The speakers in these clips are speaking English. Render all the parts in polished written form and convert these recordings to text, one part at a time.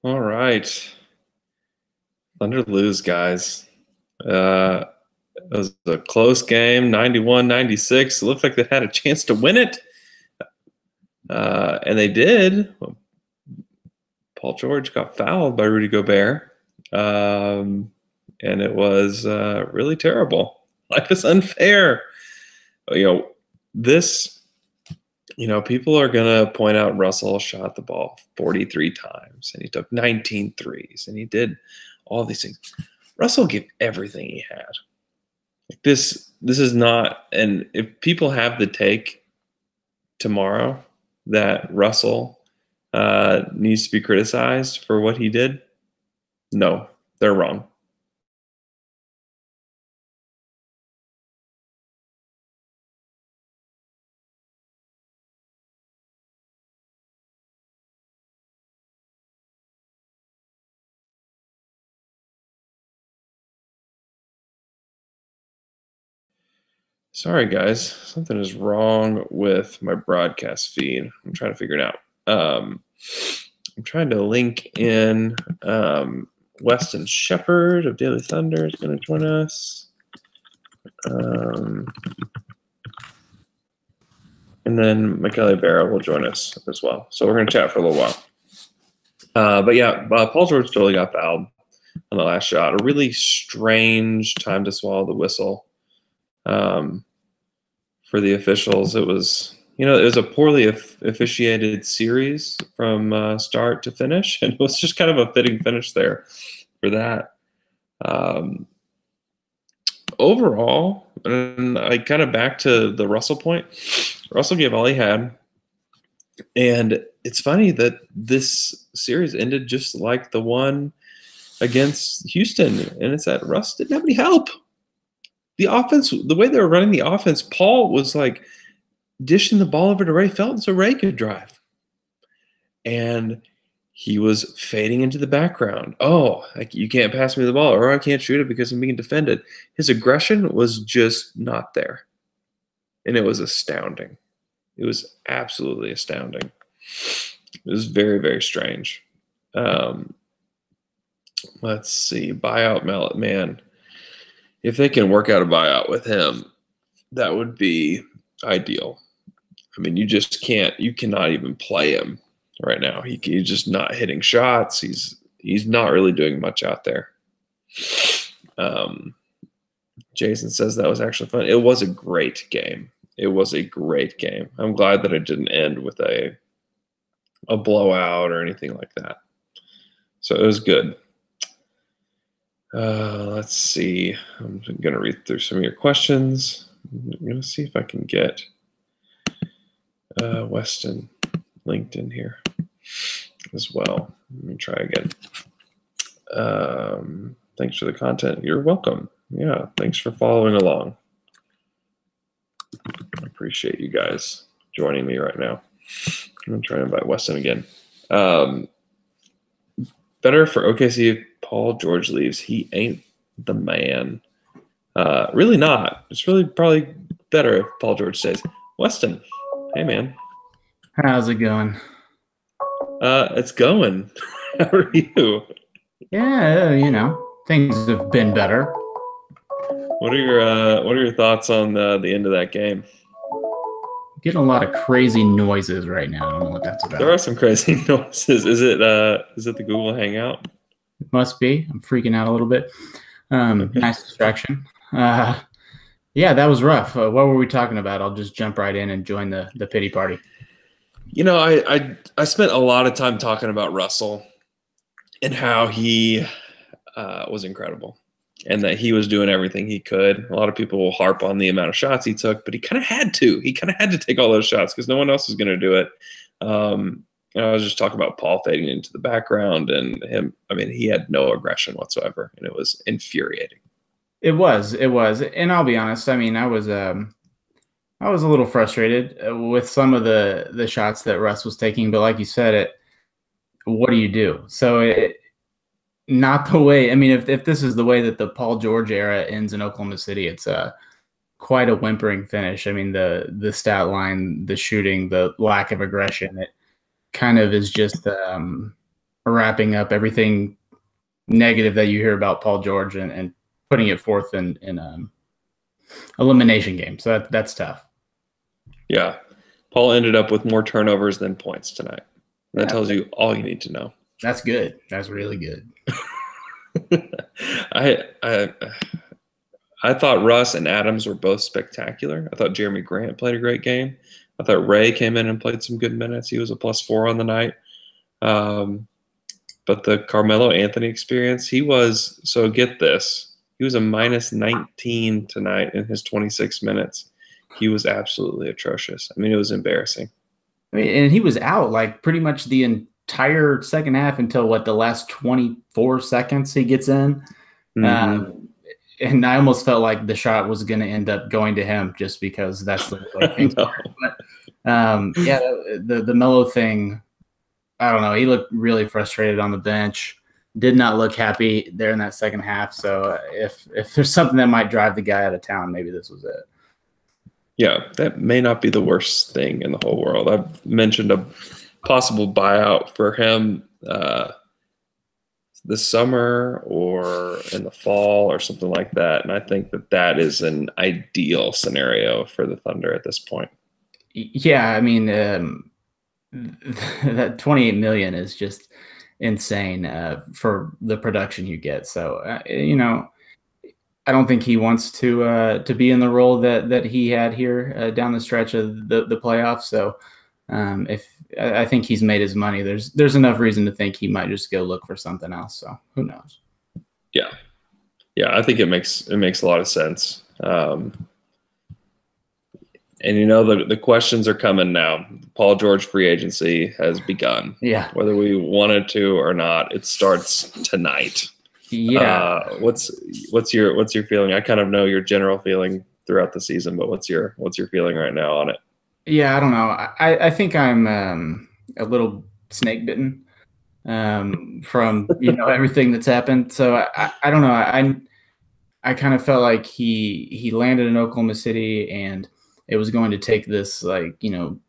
All right. Thunder lose, guys. It was a close game, 91-96. It looked like they had a chance to win it. And they did. Paul George got fouled by Rudy Gobert. And it was really terrible. Life is unfair. This, people are going to point out Russell shot the ball 43 times and he took 19 threes and he did all these things. Russell gave everything he had. Like this is not, and if people have the take tomorrow that Russell needs to be criticized for what he did, no, they're wrong. Sorry, guys. Something is wrong with my broadcast feed. I'm trying to figure it out. I'm trying to link in Weston Shepherd of Daily Thunder is going to join us. And then Michele Barra will join us as well. So we're going to chat for a little while. But yeah, Paul George totally got fouled on the last shot. A really strange time to swallow the whistle. For the officials, it was a poorly officiated series from start to finish, and it was just kind of a fitting finish there for that. Overall, and I kind of back to the Russell point. Russell gave all he had, and it's funny that this series ended just like the one against Houston, and it's that Russ didn't have any help. The offense, the way they were running the offense, Paul was like dishing the ball over to Ray Felton so Ray could drive. And he was fading into the background. Oh, like you can't pass me the ball, or I can't shoot it because I'm being defended. His aggression was just not there. And it was astounding. It was absolutely astounding. It was very, very strange. Let's see. Buyout Mallet, man. If they can work out a buyout with him, that would be ideal. I mean, you just can't. You cannot even play him right now. He's just not hitting shots. He's not really doing much out there. Jason says that was actually fun. It was a great game. It was a great game. I'm glad that it didn't end with a blowout or anything like that. So it was good. Let's see. I'm going to read through some of your questions. I'm going to see if I can get Weston linked in here as well. Let me try again. Thanks for the content. You're welcome. Yeah, thanks for following along. I appreciate you guys joining me right now. I'm going to try to invite Weston again. Better for OKC if Paul George leaves. He ain't the man. Really not. It's really probably better if Paul George stays. Weston, hey, man. How's it going? It's going. How are you? Yeah, things have been better. What are your thoughts on the end of that game? Getting a lot of crazy noises right now. I don't know what that's about. There are some crazy noises. Is it the Google Hangout? It must be. I'm freaking out a little bit. Nice distraction. Yeah, that was rough. What were we talking about? I'll just jump right in and join the pity party. I spent a lot of time talking about Russell and how he was incredible and that he was doing everything he could. A lot of people will harp on the amount of shots he took, but he kind of had to. He kind of had to take all those shots because no one else was going to do it. I was just talking about Paul fading into the background and him. I mean, he had no aggression whatsoever, and it was infuriating. It was, and I'll be honest. I mean, I was a little frustrated with some of the shots that Russ was taking, but like you said, what do you do? So not the way. I mean, if this is the way that the Paul George era ends in Oklahoma City, it's quite a whimpering finish. I mean, the stat line, the shooting, the lack of aggression, it kind of is just a wrapping up everything negative that you hear about Paul George and putting it forth in elimination game. So that's tough. Yeah. Paul ended up with more turnovers than points tonight. That tells you all you need to know. That's good. That's really good. I thought Russ and Adams were both spectacular. I thought Jeremy Grant played a great game. I thought Ray came in and played some good minutes. He was a +4 on the night. But the Carmelo Anthony experience, so get this, he was a -19 tonight in his 26 minutes. He was absolutely atrocious. I mean, it was embarrassing. I mean, and he was out like pretty much the entire second half until the last 24 seconds he gets in. And I almost felt like the shot was going to end up going to him just because that's the way things are. But the Melo thing, I don't know. He looked really frustrated on the bench. Did not look happy there in that second half. So if there's something that might drive the guy out of town, maybe this was it. Yeah, that may not be the worst thing in the whole world. I've mentioned a possible buyout for him this summer or in the fall or something like that. And I think that is an ideal scenario for the Thunder at this point. Yeah, I mean, that $28 million is just insane for the production you get. So, I don't think he wants to be in the role that he had here down the stretch of the playoffs. So, I think he's made his money, there's enough reason to think he might just go look for something else. So who knows? Yeah, I think it makes a lot of sense. And the questions are coming now. Paul George free agency has begun. Yeah, whether we wanted to or not, it starts tonight. Yeah. What's your feeling? I kind of know your general feeling throughout the season, but what's your feeling right now on it? Yeah, I don't know. I think I'm a little snake bitten from everything that's happened. So I don't know. I kind of felt like he landed in Oklahoma City and it was going to take this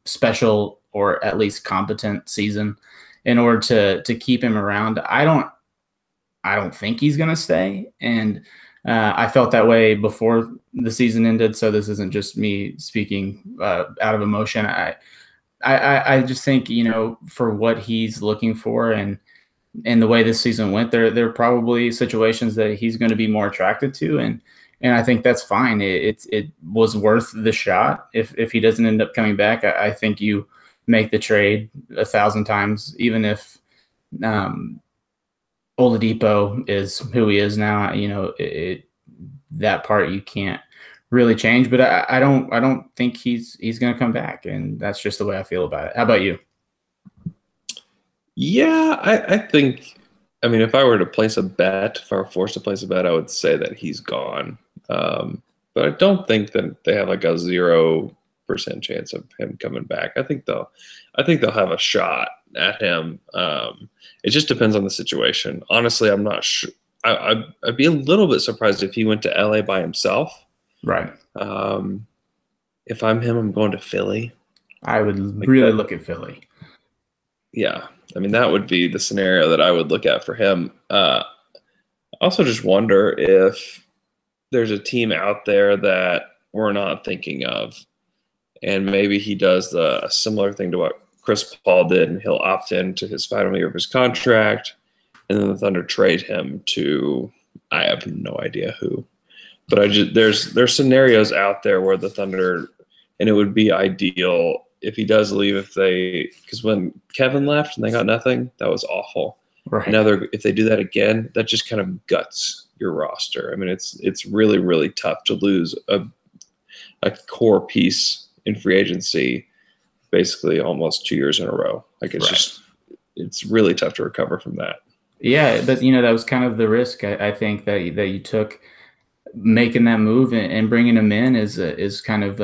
special or at least competent season in order to keep him around. I don't think he's going to stay. And I felt that way before the season ended. So this isn't just me speaking out of emotion. I just think, for what he's looking for and the way this season went, there are probably situations that he's going to be more attracted to. And I think that's fine. It was worth the shot. If he doesn't end up coming back, I think you make the trade 1,000 times, even if Oladipo is who he is now. That part you can't really change, but I don't think he's going to come back, and that's just the way I feel about it. How about you? Yeah, I think. I mean, if I were forced to place a bet, I would say that he's gone. But I don't think that they have like a 0% chance of him coming back. I think they'll have a shot at him. It just depends on the situation. Honestly, I'm not sure. I'd be a little bit surprised if he went to LA by himself. Right. If I'm him, I'm going to Philly. I would really look at Philly. Yeah. I mean, that would be the scenario that I would look at for him. I also just wonder if there's a team out there that we're not thinking of, and maybe he does a similar thing to what Chris Paul did, and he'll opt into his final year of his contract, and then the Thunder trade him to, I have no idea who. But there's scenarios out there where the Thunder, and it would be ideal if he does leave, because when Kevin left and they got nothing, that was awful. Right. Now if they do that again, that just kind of guts your roster. I mean, it's really, really tough to lose a core piece in free agency, basically almost 2 years in a row. Like it's really tough to recover from that. Yeah, but that was kind of the risk I think that you took, making that move and bringing him in is kind of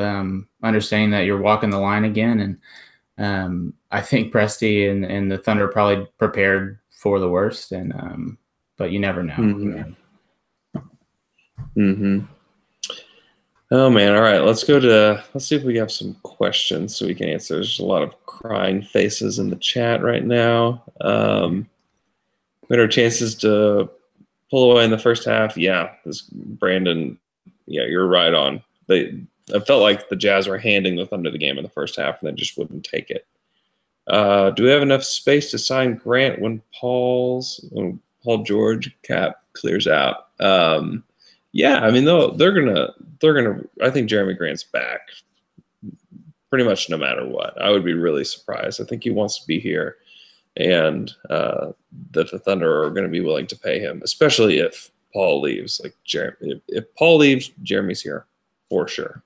understanding that you're walking the line again. And I think Presti and the Thunder probably prepared for the worst, and but you never know. Mm-hmm. Mm-hmm. Oh man! All right, let's see if we have some questions so we can answer. There's a lot of crying faces in the chat right now. Better chances to pull away in the first half. Yeah, this Brandon. Yeah, you're right on. I felt like the Jazz were handing the Thunder the game in the first half, and they just wouldn't take it. Do we have enough space to sign Grant when Paul George cap clears out? Yeah, I mean they're gonna. I think Jeremy Grant's back pretty much no matter what. I would be really surprised. I think he wants to be here, and that the Thunder are going to be willing to pay him, especially if Paul leaves. Like if Paul leaves, Jeremy's here for sure.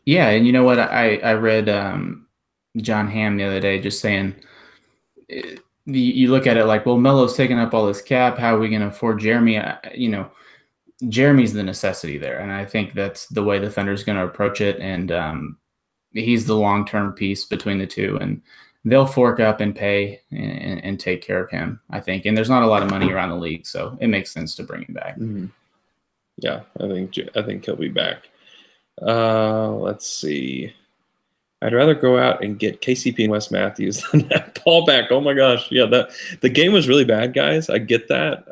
Yeah, and you know what? I read John Hamm the other day just saying, you look at it like, well, Melo's taking up all this cap. How are we going to afford Jeremy? Jeremy's the necessity there, and I think that's the way the Thunder's going to approach it. And he's the long-term piece between the two, and they'll fork up and pay and take care of him, I think. And there's not a lot of money around the league, so it makes sense to bring him back. Mm-hmm. Yeah, I think he'll be back. Let's see. I'd rather go out and get KCP and Wes Matthews than have Paul back. Oh my gosh, yeah, the game was really bad, guys. I get that,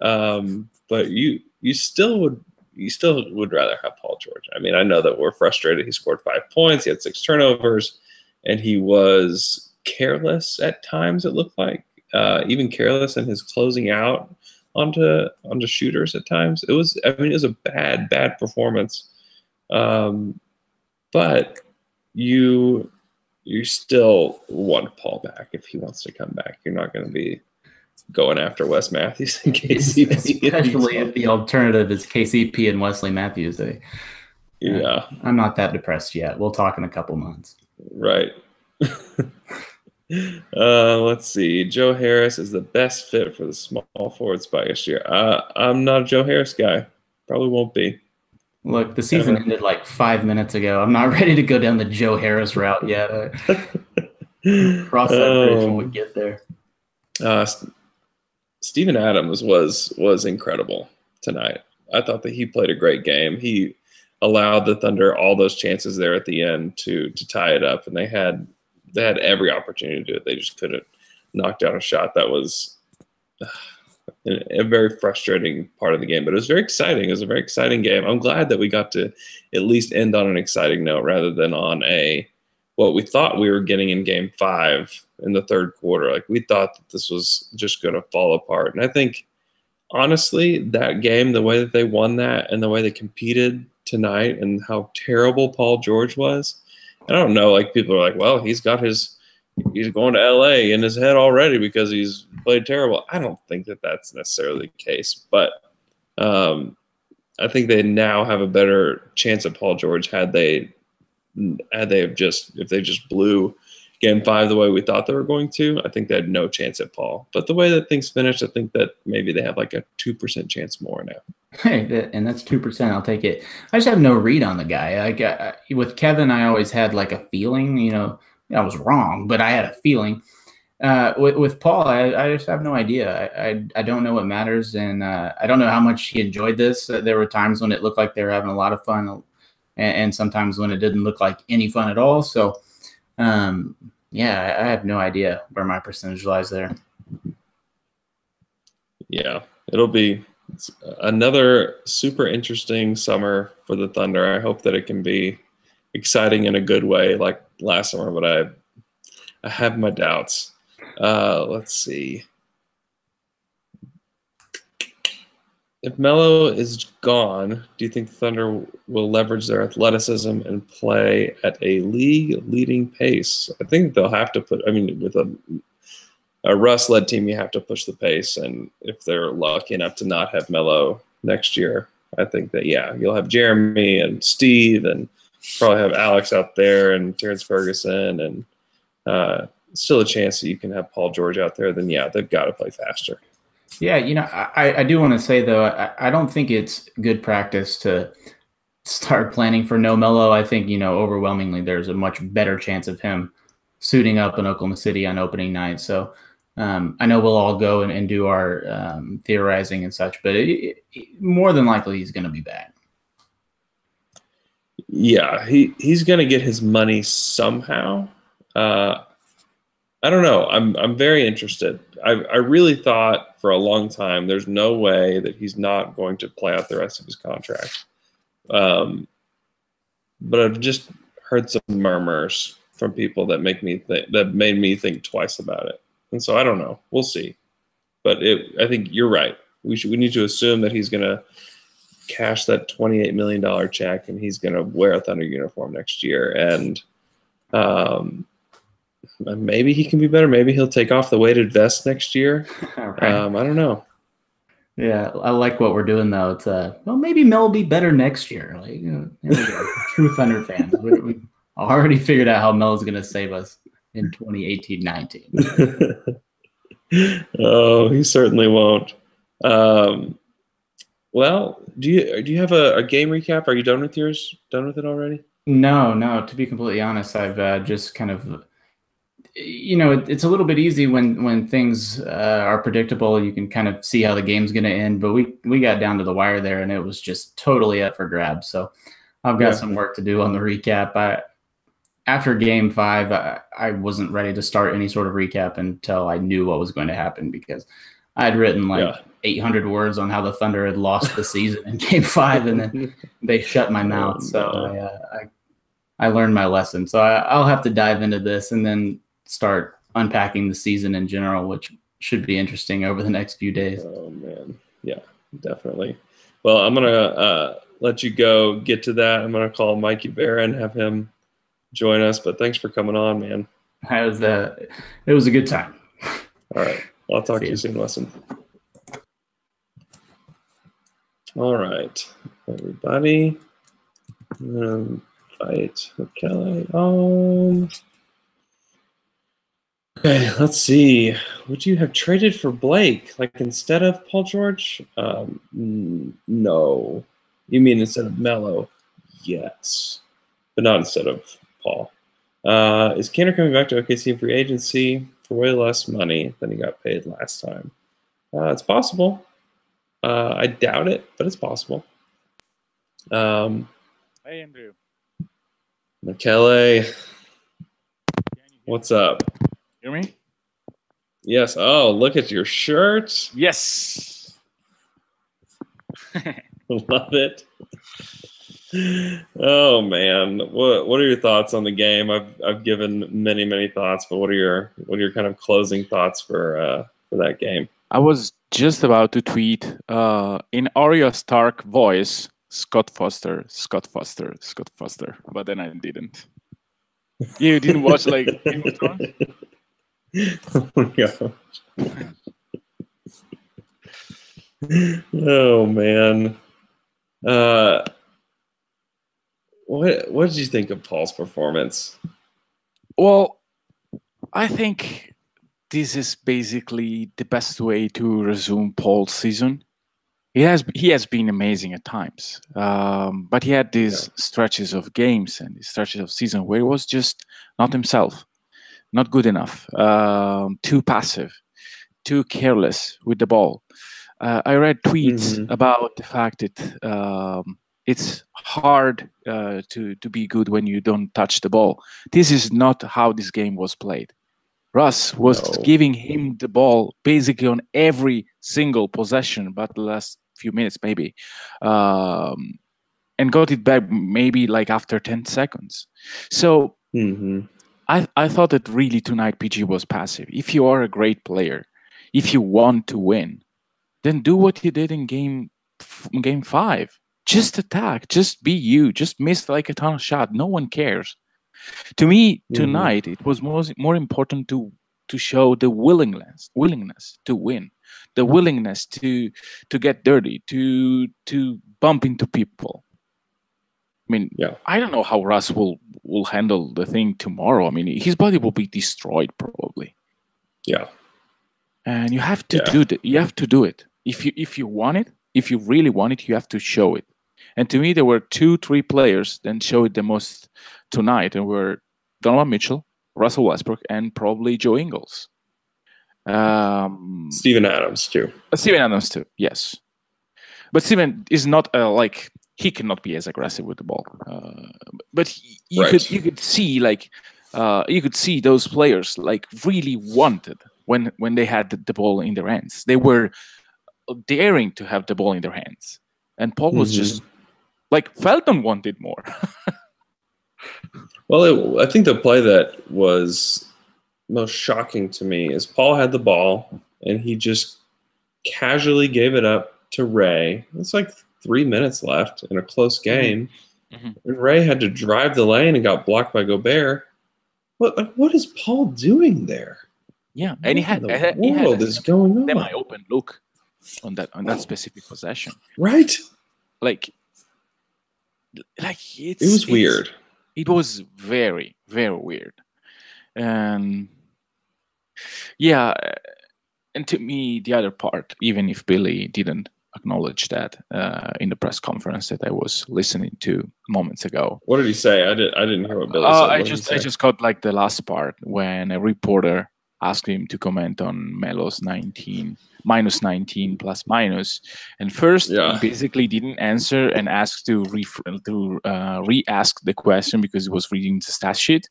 but you still would rather have Paul George. I mean, I know that we're frustrated. He scored 5 points. He had 6 turnovers, and he was careless at times. It looked like even careless in his closing out onto shooters at times. It was a bad performance. But you still want Paul back if he wants to come back. You're not going to be going after Wes Matthews and KCP. Especially if the alternative is KCP and Wesley Matthews. Yeah. I'm not that depressed yet. We'll talk in a couple months. Right. Let's see. Joe Harris is the best fit for the small forward spot this year. I'm not a Joe Harris guy. Probably won't be. Look, the season ended like 5 minutes ago. I'm not ready to go down the Joe Harris route yet. Cross that bridge when we get there. Steven Adams was incredible tonight. I thought that he played a great game. He allowed the Thunder all those chances there at the end to tie it up, and they had every opportunity to do it. They just couldn't knock down a shot. That was a very frustrating part of the game, but it was very exciting. It was a very exciting game. I'm glad that we got to at least end on an exciting note rather than on what we thought we were getting in Game 5 in the third quarter. Like, we thought that this was just going to fall apart. And I think, honestly, that game, the way that they won that and the way they competed tonight and how terrible Paul George was, I don't know, like, people are like, well, he's going to LA in his head already because he's played terrible. I don't think that that's necessarily the case, but I think they now have a better chance of Paul George if they just blew Game 5 the way we thought they were going to. I think they had no chance at Paul. But the way that things finished, I think that maybe they have like a 2% chance more now. Hey, and that's 2%. I'll take it. I just have no read on the guy. With Kevin, I always had like a feeling, I was wrong, but I had a feeling. With Paul, I just have no idea. I don't know what matters, and I don't know how much he enjoyed this. There were times when it looked like they were having a lot of fun, and sometimes when it didn't look like any fun at all. So, yeah, I have no idea where my percentage lies there. Yeah, it'll be another super interesting summer for the Thunder. I hope that it can be exciting in a good way like last summer, but I have my doubts. Let's see. If Melo is gone, do you think the Thunder will leverage their athleticism and play at a league-leading pace? I think they'll have to with a Russ-led team, you have to push the pace. And if they're lucky enough to not have Melo next year, I think that, yeah, you'll have Jeremy and Steve and probably have Alex out there and Terrence Ferguson and still a chance that you can have Paul George out there. Then, yeah, they've got to play faster. Yeah, I do want to say, though, I don't think it's good practice to start planning for no Melo. I think, overwhelmingly there's a much better chance of him suiting up in Oklahoma City on opening night. So I know we'll all go and do our theorizing and such, but more than likely he's going to be back. Yeah, he's going to get his money somehow. I don't know. I'm very interested. I really thought for a long time there's no way that he's not going to play out the rest of his contract. But I've just heard some murmurs from people that made me think twice about it. And so I don't know. We'll see. But I think you're right. We need to assume that he's going to cash that $28 million check and he's going to wear a Thunder uniform next year. And maybe he can be better. Maybe he'll take off the weighted vest next year. Right. I don't know. Yeah, I like what we're doing though. It's well, maybe Mel will be better next year. Like, there we go. True Thunder fans. We already figured out how Mel is going to save us in 2018-19. Oh, he certainly won't. Well, do you have a game recap? Are you done with yours? Done with it already? No. To be completely honest, I've just kind of, it's a little bit easy when things are predictable. You can kind of see how the game's going to end. But we got down to the wire there, and it was just totally up for grabs. So I've got some work to do on the recap. After Game 5, I wasn't ready to start any sort of recap until I knew what was going to happen, because I had written 800 words on how the Thunder had lost the season in Game 5, and then they shut my mouth. So I learned my lesson. So I'll have to dive into this and then start unpacking the season in general, which should be interesting over the next few days. Oh, man. Yeah, definitely. Well, I'm going to let you go get to that. I'm going to call Mikey Barra and have him join us. But thanks for coming on, man. It was a good time. All right. Well, I'll talk to you soon, Wesson. All right, everybody. Invite Kelly on. Okay, let's see. Would you have traded for Blake, like instead of Paul George? No. You mean instead of Melo? Yes, but not instead of Paul. Is Kanter coming back to OKC in free agency for way less money than he got paid last time? It's possible. I doubt it, but it's possible. Hey, Andrew. Michele, what's up? Hear me? Yes. Oh, look at your shirt. Yes. Love it. Oh man, what are your thoughts on the game? I've given many thoughts, but what are your kind of closing thoughts for that game? I was just about to tweet in Arya Stark voice, Scott Foster, but then I didn't. You didn't watch like Game of Thrones? Oh my gosh. Oh man. What did you think of Paul's performance? Well, I think this is basically the best way to resume Paul's season. He has been amazing at times, but he had these stretches of games and these stretches of season where he was just not himself, not good enough, too passive, too careless with the ball. I read tweets about the fact that it's hard to be good when you don't touch the ball. This is not how this game was played. Russ was giving him the ball basically on every single possession, but the last few minutes maybe, and got it back maybe like after 10 seconds. So I thought that really tonight PG was passive. If you are a great player, if you want to win, then do what you did in game 5. Just attack, just be you, just miss like a ton of shots. No one cares. To me, tonight, it was more important to show the willingness to win, the willingness to get dirty, to bump into people. I mean, I don't know how Russ will handle the thing tomorrow. I mean, his body will be destroyed probably. Yeah. And you have to do that. You have to do it. If you want it, if you really want it, you have to show it. And to me, there were 2-3 players that showed the most tonight, and were Donovan Mitchell, Russell Westbrook, and probably Joe Ingles. Steven Adams too. Steven Adams too, yes. But Steven is not he cannot be as aggressive with the ball. But you could see like you could see those players like really wanted when they had the ball in their hands. They were daring to have the ball in their hands, and Paul was just like Felton wanted more. Well, I think the play that was most shocking to me is Paul had the ball and he just casually gave it up to Ray. It's like 3 minutes left in a close game. And Ray had to drive the lane and got blocked by Gobert. What is Paul doing there? Yeah, and he had a semi-open look on that specific possession. Right? Like it was weird. It was very, very weird. And yeah, and to me, the other part, even if Billy didn't acknowledge that in the press conference that I was listening to moments ago. What did he say? I didn't hear what Billy said. I just got like the last part when a reporter asked him to comment on Melo's minus 19 plus minus, and first he basically didn't answer and asked to re-ask the question because he was reading the stat sheet,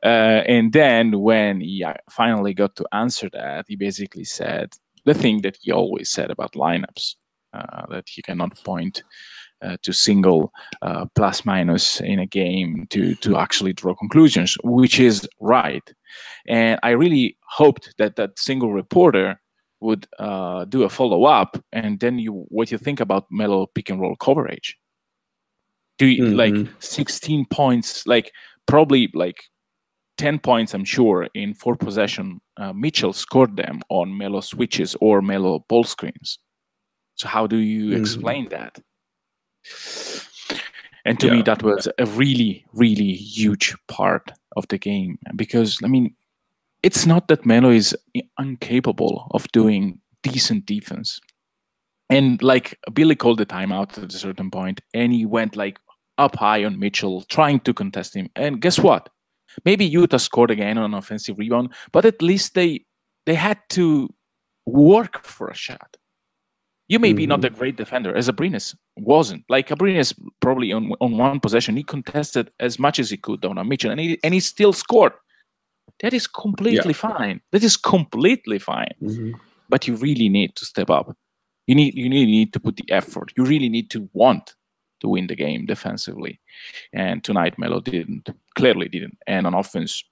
and then when he finally got to answer that, he basically said the thing that he always said about lineups, that he cannot point to single plus minus in a game to actually draw conclusions, which is right. And I really hoped that that single reporter would do a follow-up, and then what you think about Melo pick and roll coverage. Do you, like 16 points, like probably like 10 points, I'm sure, in 4 possession. Mitchell scored them on Melo switches or Melo ball screens. So how do you explain that? And to me, that was a really, really huge part of the game, because I mean, it's not that Melo is incapable of doing decent defense. And like Billy called the timeout at a certain point, and he went like up high on Mitchell, trying to contest him. And guess what? Maybe Utah scored again on an offensive rebound, but at least they had to work for a shot. You may be not a great defender, as Abrines wasn't. Like Abrines probably on one possession, he contested as much as he could on a Mitchell, and he still scored. That is completely fine. That is completely fine. But you really need to step up. You need to put the effort. You really need to want to win the game defensively. And tonight, Melo clearly didn't. And on offense,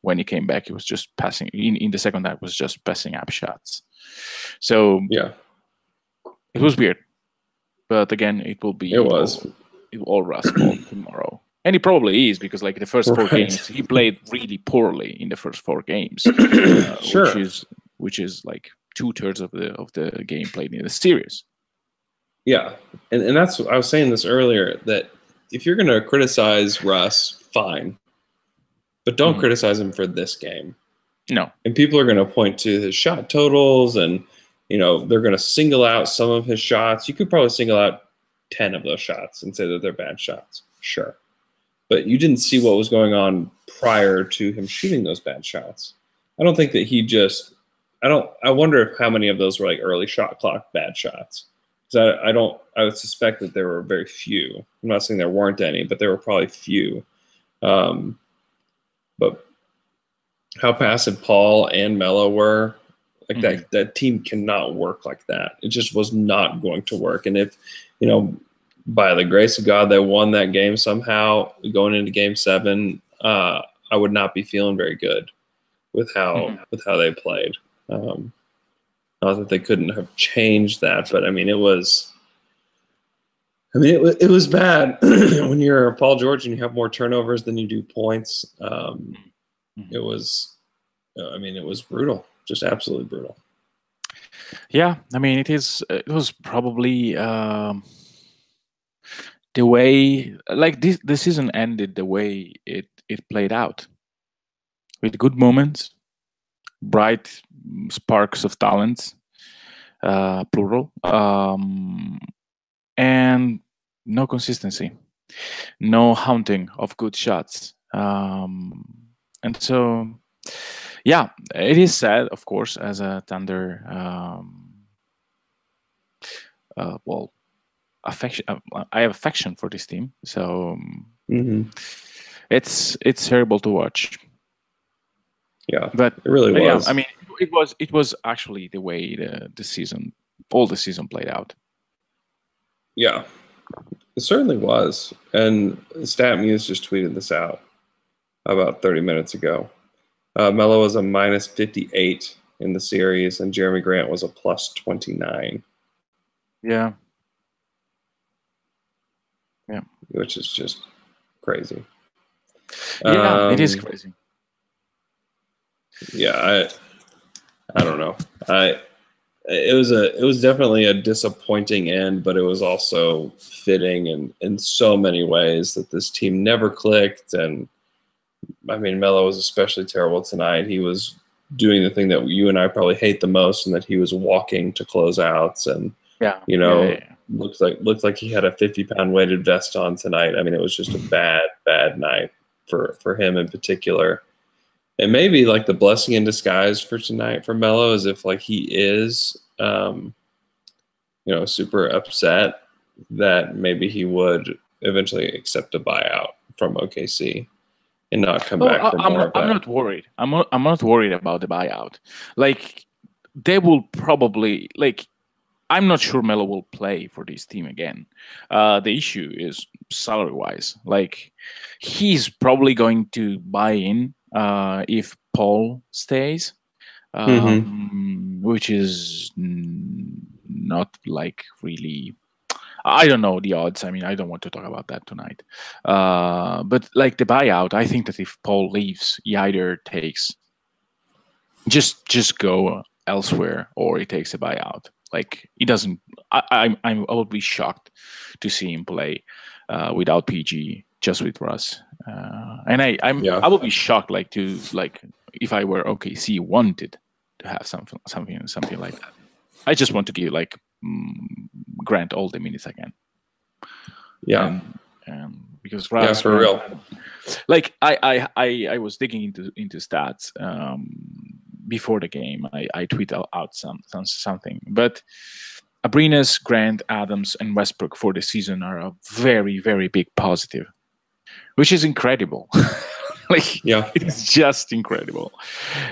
when he came back, he was just passing. In the second half, was just passing up shots. So it was weird. But again, it will be all Russ fault tomorrow. And he probably is, because like the first 4 games, he played really poorly in the first 4 games, which is like 2/3 of the game played in the series. Yeah, and that's I was saying this earlier, that if you're going to criticize Russ, fine, but don't criticize him for this game. No, and people are going to point to his shot totals, and they're going to single out some of his shots. You could probably single out 10 of those shots and say that they're bad shots, sure. But you didn't see what was going on prior to him shooting those bad shots. I don't think that I wonder how many of those were like early shot clock bad shots. Because I would suspect that there were very few. I'm not saying there weren't any, but there were probably few. But how passive Paul and Melo were, like that team cannot work like that. It just was not going to work. And if, by the grace of God, they won that game somehow going into Game 7, I would not be feeling very good with how they played. Not that they couldn't have changed that, but I mean, it was bad when you're Paul George and you have more turnovers than you do points. It was brutal, just absolutely brutal. Yeah, I mean, it was probably the way, like the season ended the way it played out, with good moments, bright sparks of talent, plural, and no consistency, no haunting of good shots. And so, yeah, it is sad, of course, as a Thunder, affection. I have affection for this team, so It's terrible to watch. Yeah, But it really was. Yeah, I mean, it was actually the way the season played out. Yeah, it certainly was. And StatMuse just tweeted this out about 30 minutes ago. Melo was a minus 58 in the series, and Jeremy Grant was a plus 29. Yeah. Which is just crazy. Yeah, it is crazy. Yeah, I don't know. It was definitely a disappointing end, but it was also fitting in so many ways that this team never clicked. And I mean, Melo was especially terrible tonight. He was doing the thing that you and I probably hate the most, and that he was walking to closeouts, and looked like he had a 50-pound weighted vest on tonight. I mean, it was just a bad night for him in particular. And maybe like the blessing in disguise for tonight for Melo is if like he is, super upset, that maybe he would eventually accept a buyout from OKC and not come back for more of that. I'm not worried. I'm not worried about the buyout. Like, they will probably I'm not sure Melo will play for this team again. The issue is salary-wise. Like, he's probably going to buy in if Paul stays, which is not like really. I don't know the odds. I mean, I don't want to talk about that tonight. But like the buyout, I think that if Paul leaves, he either takes just go elsewhere, or he takes a buyout. Like, he doesn't. I will be shocked to see him play without PG, just with Russ. And I will be shocked, if I were OKC, wanted to have something like that. I just want to give Grant all the minutes I can. Yeah. Because Russ, for real. Like, I was digging into stats before the game. I tweet out something, but Abrinas, Grant, Adams, and Westbrook for the season are a very, very big positive, which is incredible. It's just incredible.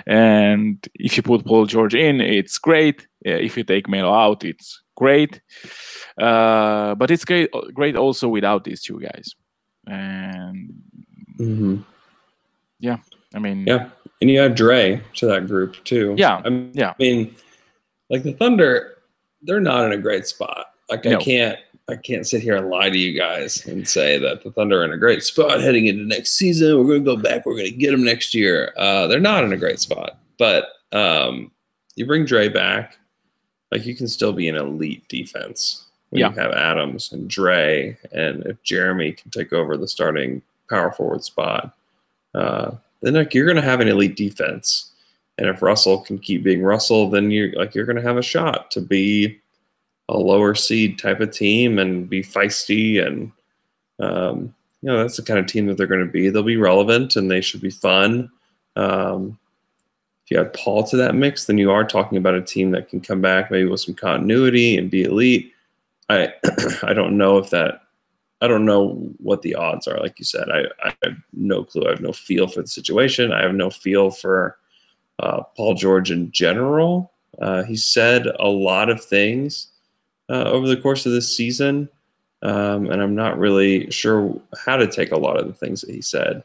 And if you put Paul George in, it's great. If you take Melo out, it's great. But it's great also without these two guys. And I mean, and you add Dre to that group too. I mean, like the Thunder, they're not in a great spot. Like, no. I can't sit here and lie to you guys and say that the Thunder are in a great spot heading into next season. We're going to go back. We're going to get them next year. They're not in a great spot. But you bring Dre back, like, you can still be an elite defense when you have Adams and Dre, and if Jeremy can take over the starting power forward spot, then you're going to have an elite defense. And if Russell can keep being Russell, then you're going to have a shot to be a lower seed type of team and be feisty. And, that's the kind of team that they're going to be. They'll be relevant and they should be fun. If you add Paul to that mix, then you are talking about a team that can come back maybe with some continuity and be elite. I don't know I don't know what the odds are. Like you said, I have no clue. I have no feel for the situation. I have no feel for Paul George in general. He said a lot of things over the course of this season, and I'm not really sure how to take a lot of the things that he said.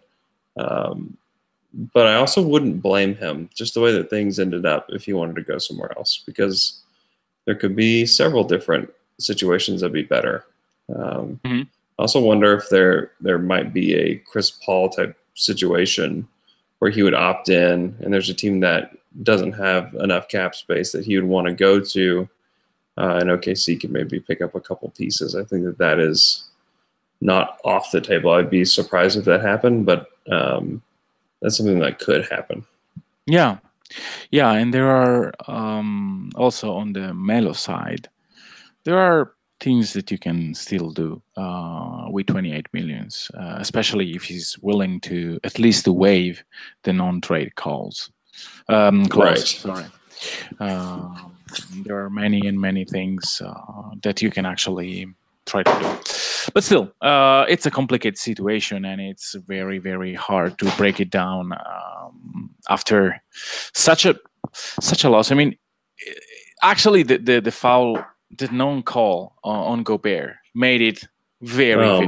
But I also wouldn't blame him, just the way that things ended up, if he wanted to go somewhere else, because there could be several different situations that'd be better. I also wonder if there might be a Chris Paul type situation where he would opt in, and there's a team that doesn't have enough cap space that he would want to go to, and OKC could maybe pick up a couple pieces. I think that is not off the table. I'd be surprised if that happened, but that's something that could happen. Yeah, and there are also on the Melo side, there are things that you can still do with 28 millions, especially if he's willing to at least to waive the non-trade clause. Right. Sorry. There are many things that you can actually try to do. But still, it's a complicated situation, and it's very, very hard to break it down after such a loss. I mean, actually, the foul, the non-call on Gobert made it very,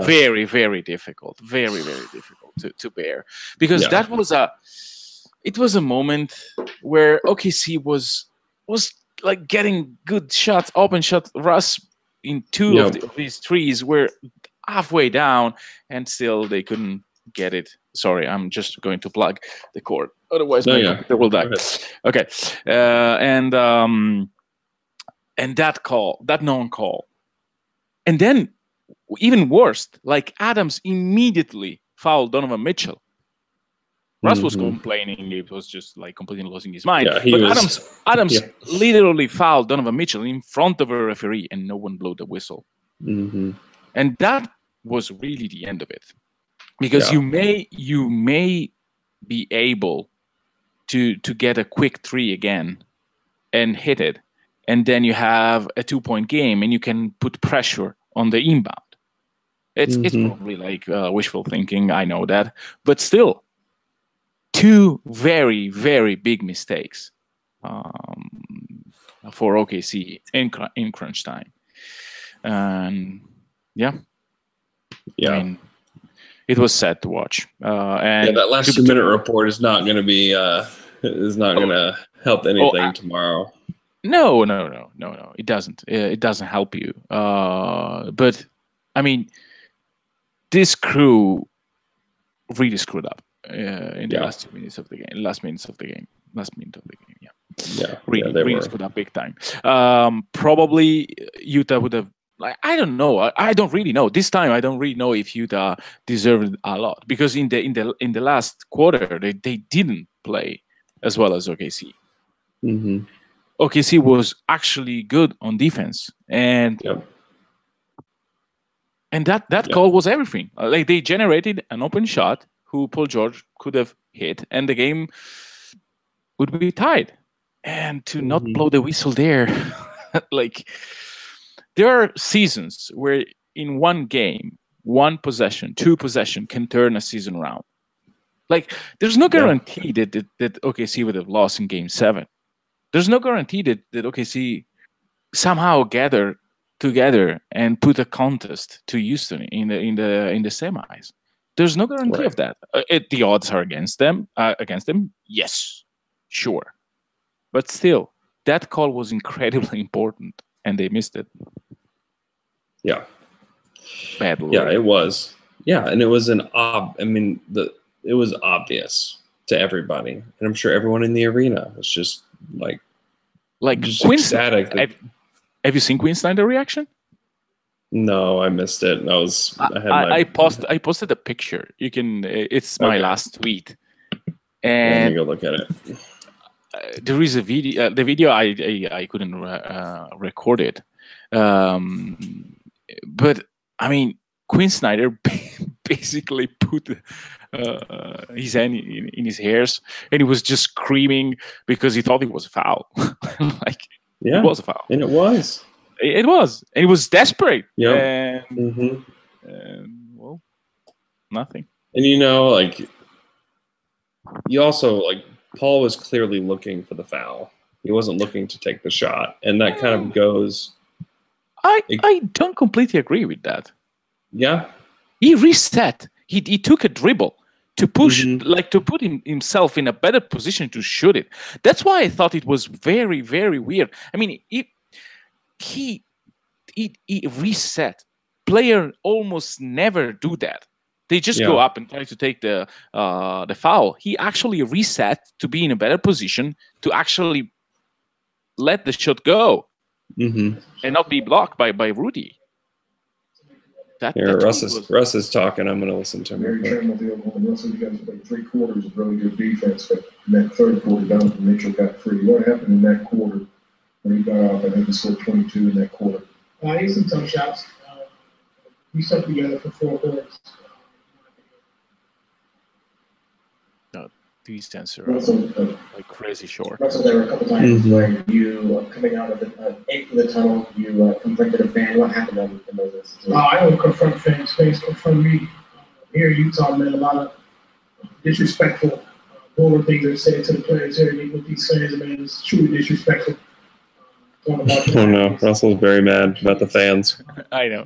very, very difficult, very, very difficult to bear, because that was a moment where OKC was like getting good shots, open shots. Russ in two of these threes were halfway down, and still they couldn't get it. Sorry, I'm just going to plug the cord, otherwise my computer will die. Okay, and that call, that non-call, and then even worse, like Adams immediately fouled Donovan Mitchell. Russ was complaining it was just like completely losing his mind. But Adams literally fouled Donovan Mitchell in front of a referee, and no one blew the whistle. And that was really the end of it, because you may be able to get a quick three again and hit it, and then you have a 2-point game, and you can put pressure on the inbound. It's probably like wishful thinking, I know that, but still. Two very, very big mistakes for OKC in crunch time, and I mean, it was sad to watch. And that last 2-minute report is not going to be going to help anything tomorrow. No, it doesn't. It doesn't help you. But I mean, this crew really screwed up. In the last 2 minutes of the game, last minute of the game, really screwed up big time. Probably Utah would have. Like, I don't know. I don't really know. This time, I don't really know if Utah deserved a lot, because in the last quarter they didn't play as well as OKC. OKC was actually good on defense, and that call was everything. Like, they generated an open shot who Paul George could have hit, and the game would be tied. And to not blow the whistle there, like, there are seasons where in one game, one possession, two possession can turn a season around. Like, there's no guarantee that OKC would have lost in Game 7. There's no guarantee that OKC somehow gather together and put a contest to Houston in the semis. There's no guarantee of that. The odds are against them. Yes, sure, but still, that call was incredibly important, and they missed it. Yeah, badly. Yeah, it was. Yeah, and it was it was obvious to everybody, and I'm sure everyone in the arena was just like just ecstatic. Have you seen Quinn Snyder reaction? No, I missed it. I posted a picture. You can. It's my last tweet. And let me go look at it. There is a video. The video I couldn't record it. But I mean, Quinn Snyder basically put his hand in his hairs, and he was just screaming because he thought it was a foul. It was a foul, and it was. It was. And he was desperate. Yeah. And well, nothing. And you also Paul was clearly looking for the foul. He wasn't looking to take the shot, and that kind of goes. I don't completely agree with that. Yeah. He reset. He took a dribble to push, to put himself in a better position to shoot it. That's why I thought it was very, very weird. I mean, he reset. Player almost never do that. They just go up and try to take the foul. He actually reset to be in a better position to actually let the shot go and not be blocked by Rudy. Russ is talking. I'm going to listen to him. Russell, you guys played 3 quarters of really good defense, but in that third quarter, Donovan Mitchell got free. What happened in that quarter when he got off? I think he scored 22 in that quarter. He had some tough shots. We stuck together for 4 quarters. distance are Russell, like crazy short. Russell, there were a couple times where you, coming out of the eighth of the tunnel, you confronted a fan. What happened in those instances? I don't confront fans. Fans confront me. Here in Utah, man, a lot of disrespectful, vulgar things that are said to the players here with these fans, man. It's truly disrespectful. Oh no, Russell's very mad about the fans. I know.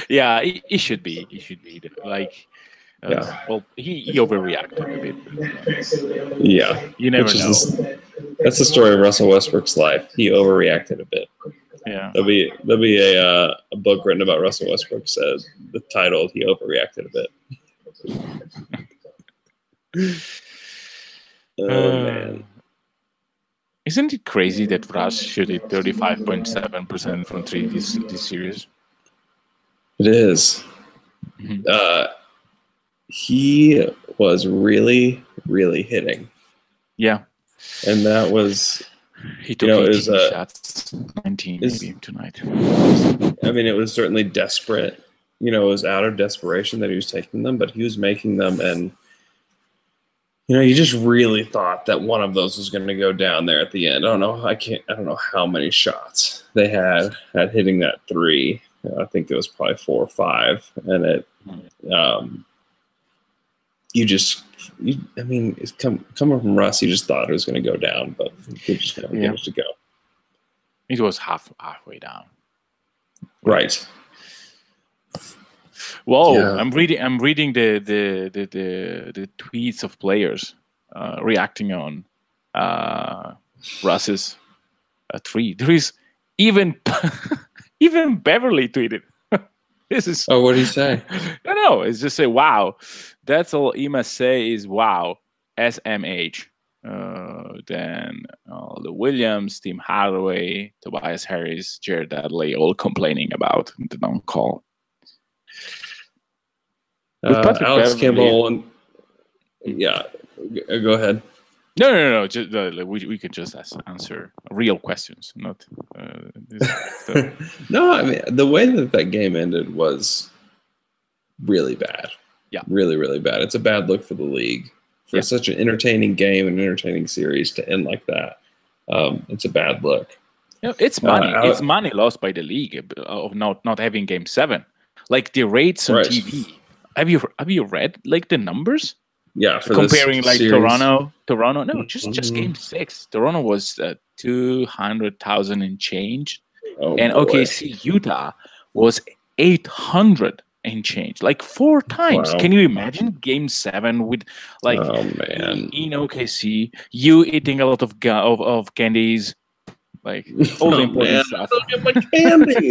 Yeah, he should be. He should be like. Yeah. Well, he overreacted a bit. Yeah. You never know. That's the story of Russell Westbrook's life. He overreacted a bit. Yeah. There'll be a book written about Russell Westbrook. Said the title, he overreacted a bit. Oh man. Isn't it crazy that Russ shot 35.7% from three this series? It is. Mm-hmm. He was really, really hitting. Yeah. And that was, he took 18 shots, 19 maybe tonight. I mean, it was certainly desperate. It was out of desperation that he was taking them, but he was making them. And, you just really thought that one of those was going to go down there at the end. I don't know how many shots they had hitting that three. I think it was probably 4 or 5. And it, it's coming from Russ. You just thought it was going to go down, but he just kind of get it to go. It was halfway down. Right. Whoa! Yeah. I'm reading the tweets of players reacting on Russ's 3. There is even Beverly tweeted. This is. Oh, what did he say? No. It's just say, "Wow." That's all Ima say is wow. SMH. Then the Williams, Tim Hardaway, Tobias Harris, Jared Dudley, all complaining about the non-call. Alex Campbell and go ahead. No. Just, we could just answer real questions, not. No, I mean the way that game ended was really bad. Yeah, really, really bad. It's a bad look for the league for such an entertaining game and entertaining series to end like that. It's a bad look. It's money. It's money lost by the league of not having Game 7. Like the rates on TV. Have you read like the numbers? Yeah, for comparing like series. Toronto. No, just Game 6. Toronto was 200,000 and change, and OKC Utah was 800 and change, like 4 times. Wow. Can you imagine Game 7 with like in OKC, you eating a lot of candies, like all the important stuff. I don't get my candy.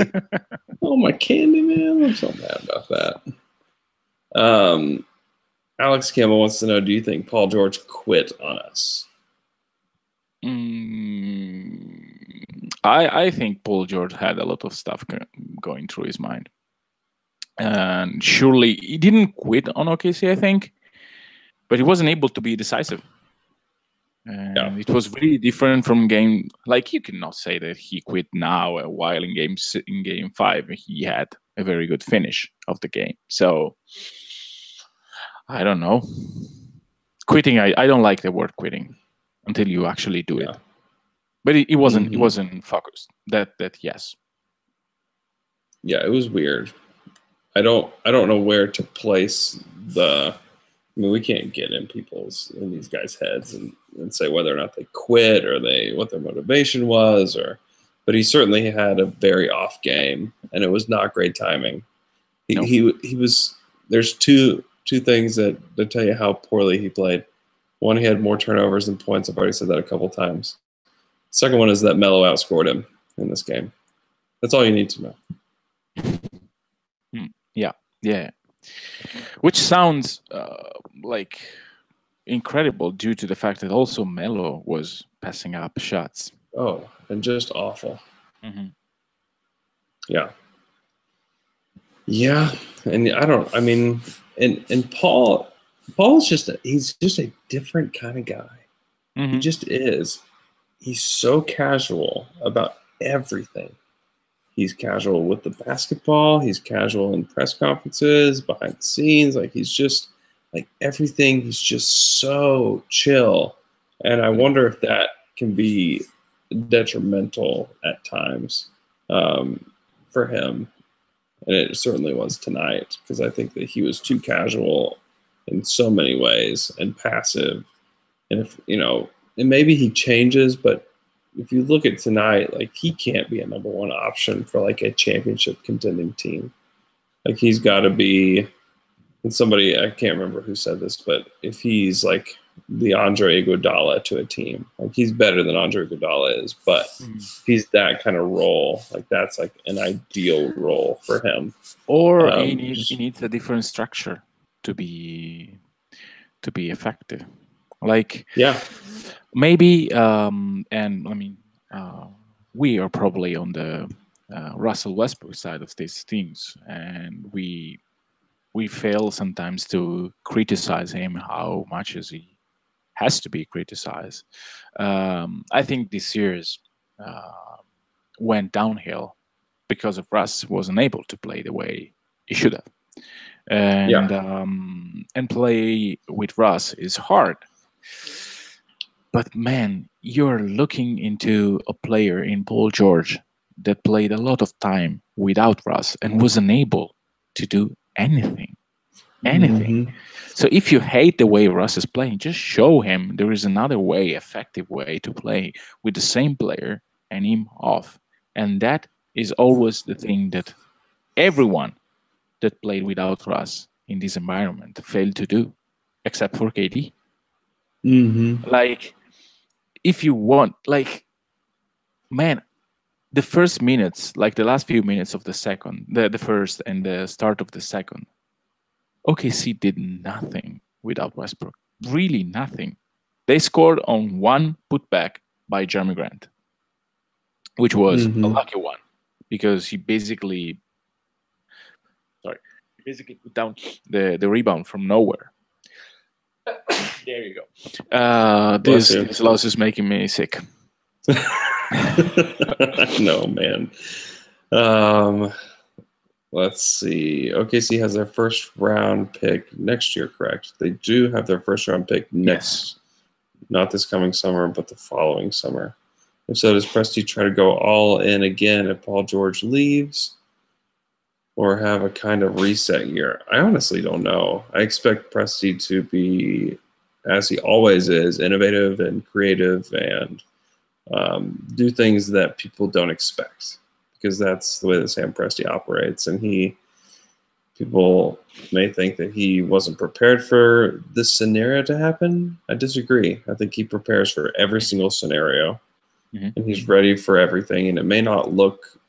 My candy, man! I'm so mad about that. Alex Campbell wants to know: do you think Paul George quit on us? I think Paul George had a lot of stuff going through his mind. And surely he didn't quit on OKC, I think, but he wasn't able to be decisive. And it was really different from game. Like you cannot say that he quit now, while in game 5 he had a very good finish of the game. So I don't know. Quitting, I don't like the word quitting until you actually do it. But it wasn't. It wasn't focused. That yes. Yeah, it was weird. I don't know where to place the. I mean, we can't get in these guys' heads and say whether or not they quit or what their motivation was, but he certainly had a very off game, and it was not great timing. He was. There's two things that tell you how poorly he played. One, he had more turnovers than points. I've already said that a couple times. Second one is that Melo outscored him in this game. That's all you need to know. Yeah. Which sounds like incredible due to the fact that also Melo was passing up shots. Oh, and just awful. Mm-hmm. Yeah. Yeah, and and Paul's he's just a different kind of guy. Mm-hmm. He just is. He's so casual about everything. He's casual with the basketball. He's casual in press conferences, behind the scenes. Like he's just like everything is just so chill, and I wonder if that can be detrimental at times for him. And it certainly was tonight, because I think that he was too casual in so many ways and passive. And if and maybe he changes, but if you look at tonight, like he can't be a number one option for like a championship contending team. Like he's got to be. And somebody, I can't remember who said this, but if he's like the Andre Iguodala to a team, like he's better than Andre Iguodala is, but if he's that kind of role, like that's like an ideal role for him. Or he needs a different structure to be effective. Like maybe and I mean we are probably on the Russell Westbrook side of these things, and we fail sometimes to criticize him how much as he has to be criticized. I think this year's went downhill because of Russ wasn't able to play the way he should have. And play with Russ is hard. But man, you're looking into a player in Paul George that played a lot of time without Russ and wasn't able to do anything. So if you hate the way Russ is playing, just show him there is another way, effective way to play with the same player and him off. And that is always the thing that everyone that played without Russ in this environment failed to do, except for KD. Like, if you want, like, man, the first minutes, like the last few minutes of the second, the first and the start of the second, OKC did nothing without Westbrook. Really nothing. They scored on one putback by Jeremy Grant, which was a lucky one, because he basically put down the rebound from nowhere. There you go. This loss is making me sick. No, man. Let's see. OKC has their first round pick next year, correct? They do have their first round pick not this coming summer, but the following summer. If so, does Presti try to go all in again if Paul George leaves, or have a kind of reset year? I honestly don't know. I expect Presti to be, as he always is, innovative and creative and do things that people don't expect, because that's the way that Sam Presti operates. And people may think that he wasn't prepared for this scenario to happen. I disagree. I think he prepares for every single scenario, and he's ready for everything. And it may not look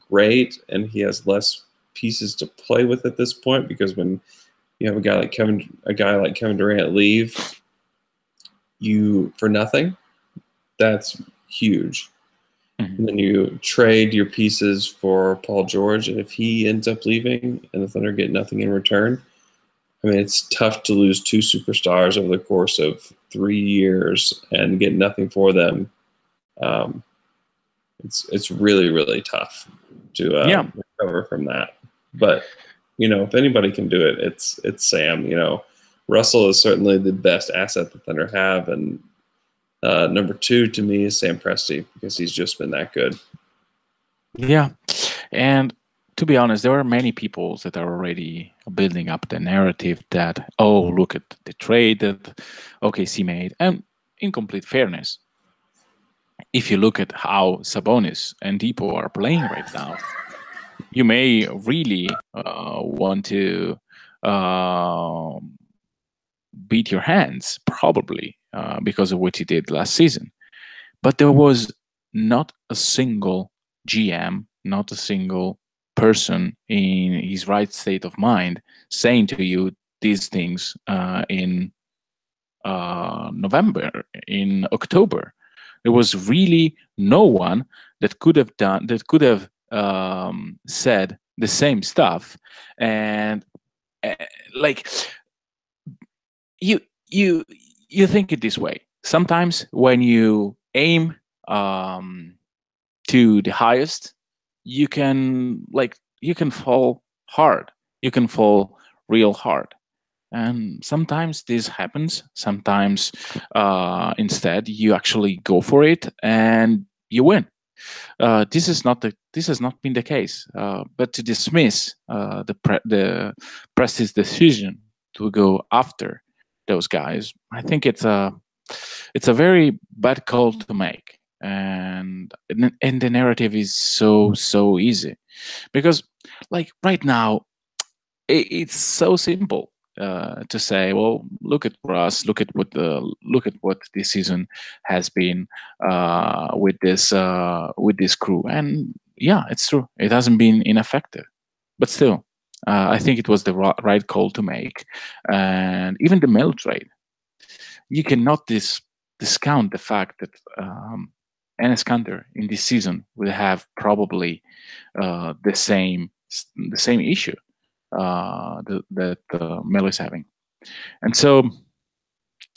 great, and he has less pieces to play with at this point, because when you have a guy like Kevin Durant leave you for nothing, that's huge. And then you trade your pieces for Paul George, and if he ends up leaving and the Thunder get nothing in return, I mean, it's tough to lose two superstars over the course of 3 years and get nothing for them. It's really, really tough to recover from that. But if anybody can do it, it's Sam. Russell is certainly the best asset the Thunder have, and number 2 to me is Sam Presti, because he's just been that good. Yeah, and to be honest, there are many people that are already building up the narrative that, oh, look at the trade that OKC made. And in complete fairness, if you look at how Sabonis and Depot are playing right now, you may really want to beat your hands, probably, because of what he did last season. But there was not a single GM, not a single person in his right state of mind saying to you these things in November, in October. There was really no one that could have said the same stuff. And like, you think it this way. Sometimes when you aim to the highest, you can fall hard. You can fall real hard. And sometimes this happens. Sometimes instead you actually go for it and you win. This has not been the case. But to dismiss the Presti's decision to go after those guys, I think it's a very bad call to make. And the narrative is so easy, because like right now it's so simple to say, well, look at Russ, look at what this season has been with this crew, and yeah, it's true, it hasn't been ineffective, but still, I think it was the right call to make. And even the Mel trade, you cannot discount the fact that Enes Kanter in this season will have probably the same issue that Mel is having. And so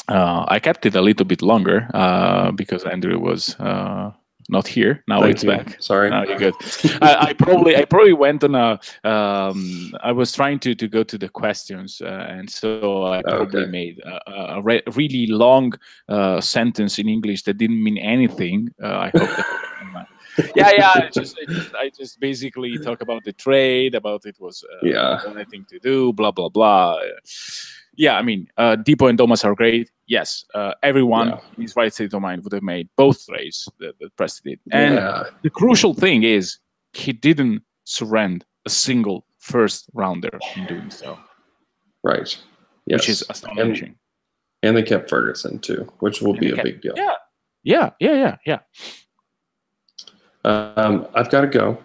I kept it a little bit longer because Andrew was not here. Now Thank it's you. back. Sorry. Now you're good. I probably went on a. I was trying to go to the questions, and so I probably made a really long sentence in English that didn't mean anything. I hope that. Yeah. I just basically talk about the trade, about it was the only thing to do, blah blah blah. Yeah, I mean, Depot and Thomas are great. Yes, everyone in his right state of mind would have made both trades that Presti did. And the crucial thing is he didn't surrender a single first rounder in doing so. Right. Yes. Which is astonishing. And they kept Ferguson too, which will be a big deal. Yeah. I've got to go.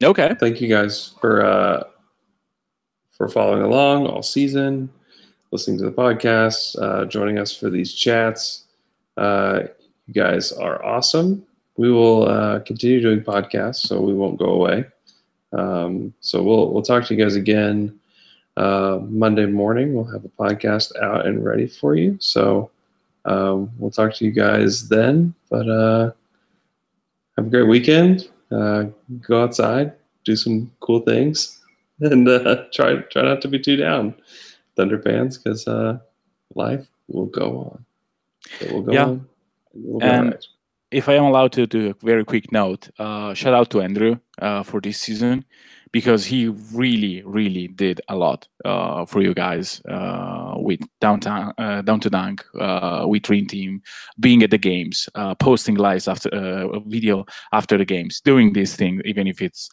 Okay. Thank you guys for following along all season, listening to the podcast, joining us for these chats. You guys are awesome. We will continue doing podcasts, so we won't go away. So we'll talk to you guys again Monday morning. We'll have a podcast out and ready for you. So we'll talk to you guys then. But have a great weekend. Go outside, do some cool things, and try not to be too down, Thunder fans, because life will go on. It will go on. We'll be all right. If I am allowed to do a very quick note, shout out to Andrew for this season, because he really did a lot for you guys with Down to Dunk, with Dream Team, being at the games, posting lives after video after the games, doing this thing, even if it's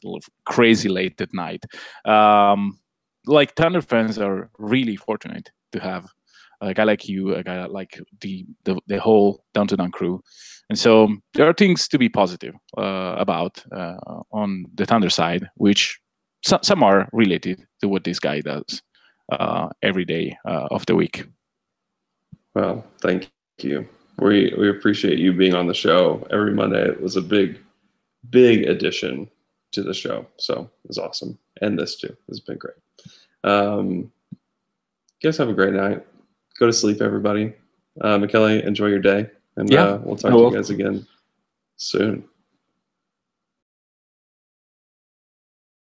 crazy late at night. Like Thunder fans are really fortunate to have a guy like you, a guy like the whole Down to Dunk crew. And so there are things to be positive about on the Thunder side, which some are related to what this guy does every day of the week. Well, thank you. We appreciate you being on the show every Monday. It was a big addition to the show, so it was awesome. And this too, it's been great. You guys have a great night. Go to sleep, everybody. McKelly, enjoy your day. And we'll talk to you guys again soon.